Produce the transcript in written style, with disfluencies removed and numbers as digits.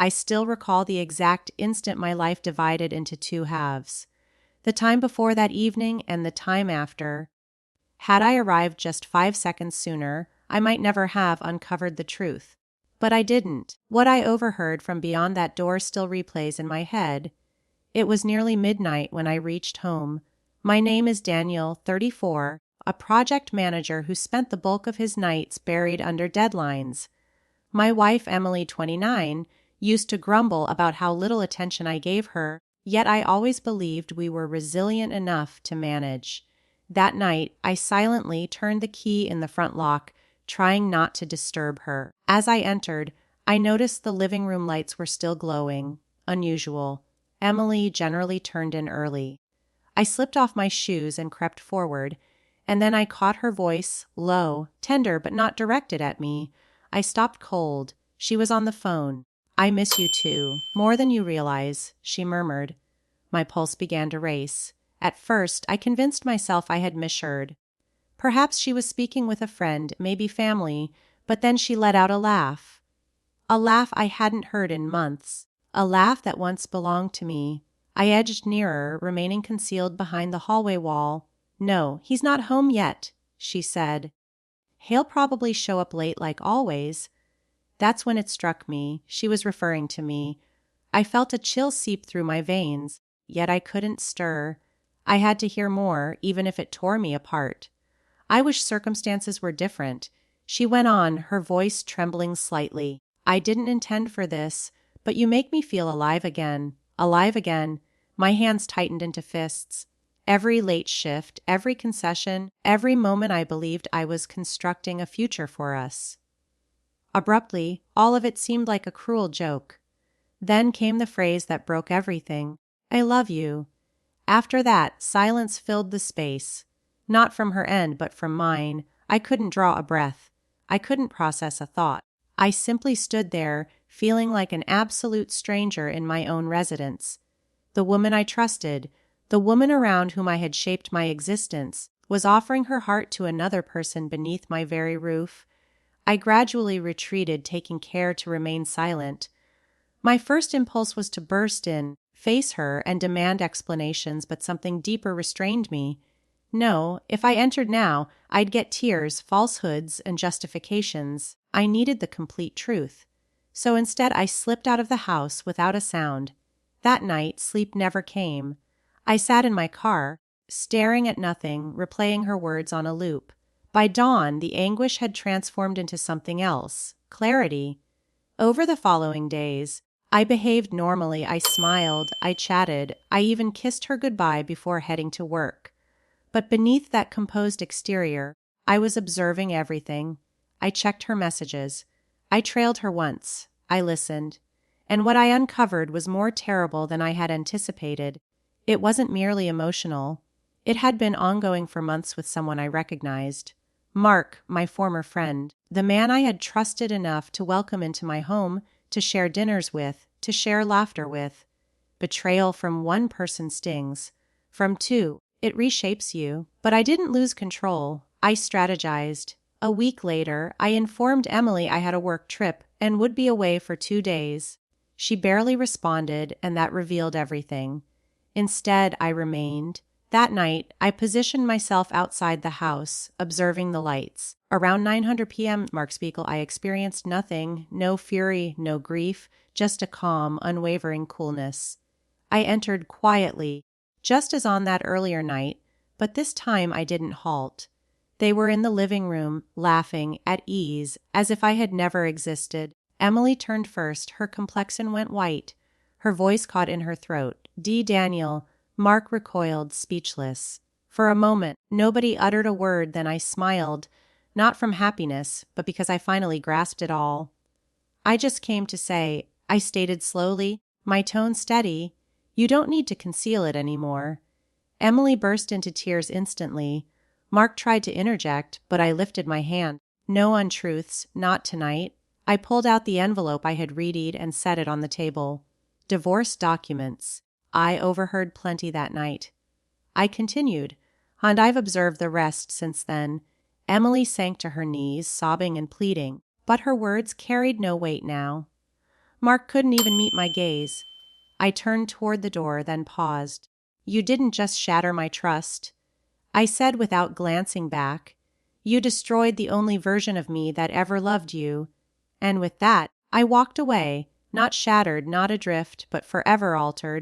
I still recall the exact instant my life divided into two halves. The time before that evening and the time after. Had I arrived just 5 seconds sooner, I might never have uncovered the truth. But I didn't. What I overheard from beyond that door still replays in my head. It was nearly midnight when I reached home. My name is Daniel, 34, a project manager who spent the bulk of his nights buried under deadlines. My wife, Emily, 29, used to grumble about how little attention I gave her, yet I always believed we were resilient enough to manage. That night, I silently turned the key in the front lock, trying not to disturb her. As I entered, I noticed the living room lights were still glowing. Unusual. Emily generally turned in early. I slipped off my shoes and crept forward, and then I caught her voice, low, tender but not directed at me. I stopped cold. She was on the phone. "I miss you too, more than you realize," she murmured. My pulse began to race. At first, I convinced myself I had misheard. Perhaps she was speaking with a friend, maybe family, but then she let out a laugh. A laugh I hadn't heard in months. A laugh that once belonged to me. I edged nearer, remaining concealed behind the hallway wall. "No, he's not home yet," she said. "He'll probably show up late like always." That's when it struck me. She was referring to me. I felt a chill seep through my veins, yet I couldn't stir. I had to hear more, even if it tore me apart. "I wish circumstances were different," she went on, her voice trembling slightly. "I didn't intend for this, but you make me feel alive again. Alive again." My hands tightened into fists. Every late shift, every concession, every moment I believed I was constructing a future for us. Abruptly, all of it seemed like a cruel joke. Then came the phrase that broke everything. "I love you." After that, silence filled the space. Not from her end, but from mine. I couldn't draw a breath. I couldn't process a thought. I simply stood there, feeling like an absolute stranger in my own residence. The woman I trusted, the woman around whom I had shaped my existence, was offering her heart to another person beneath my very roof. I gradually retreated, taking care to remain silent. My first impulse was to burst in, face her, and demand explanations, but something deeper restrained me. No, if I entered now, I'd get tears, falsehoods, and justifications. I needed the complete truth. So instead, I slipped out of the house without a sound. That night, sleep never came. I sat in my car, staring at nothing, replaying her words on a loop. By dawn, the anguish had transformed into something else, clarity. Over the following days, I behaved normally. I smiled, I chatted, I even kissed her goodbye before heading to work. But beneath that composed exterior, I was observing everything. I checked her messages. I trailed her once. I listened. And what I uncovered was more terrible than I had anticipated. It wasn't merely emotional. It had been ongoing for months with someone I recognized. Mark, my former friend, the man I had trusted enough to welcome into my home, to share dinners with, to share laughter with. Betrayal from one person stings. From two, it reshapes you. But I didn't lose control. I strategized. A week later, I informed Emily I had a work trip and would be away for 2 days. She barely responded, and that revealed everything. Instead, I remained. That night, I positioned myself outside the house, observing the lights. Around 9:00 p.m., Mark Spiegel, I experienced nothing, no fury, no grief, just a calm, unwavering coolness. I entered quietly, just as on that earlier night, but this time I didn't halt. They were in the living room, laughing, at ease, as if I had never existed. Emily turned first, her complexion went white. Her voice caught in her throat. "D. Daniel." Mark recoiled, speechless. For a moment, nobody uttered a word, then I smiled, not from happiness, but because I finally grasped it all. "I just came to say," I stated slowly, my tone steady, "you don't need to conceal it anymore." Emily burst into tears instantly. Mark tried to interject, but I lifted my hand. "No untruths, not tonight." I pulled out the envelope I had readied and set it on the table. Divorce documents. I overheard plenty that night. I continued, and I've observed the rest since then. Emily sank to her knees, sobbing and pleading, but her words carried no weight now. Mark couldn't even meet my gaze. I turned toward the door, then paused. You didn't just shatter my trust, I said without glancing back. You destroyed the only version of me that ever loved you. And with that, I walked away, not shattered, not adrift, but forever altered.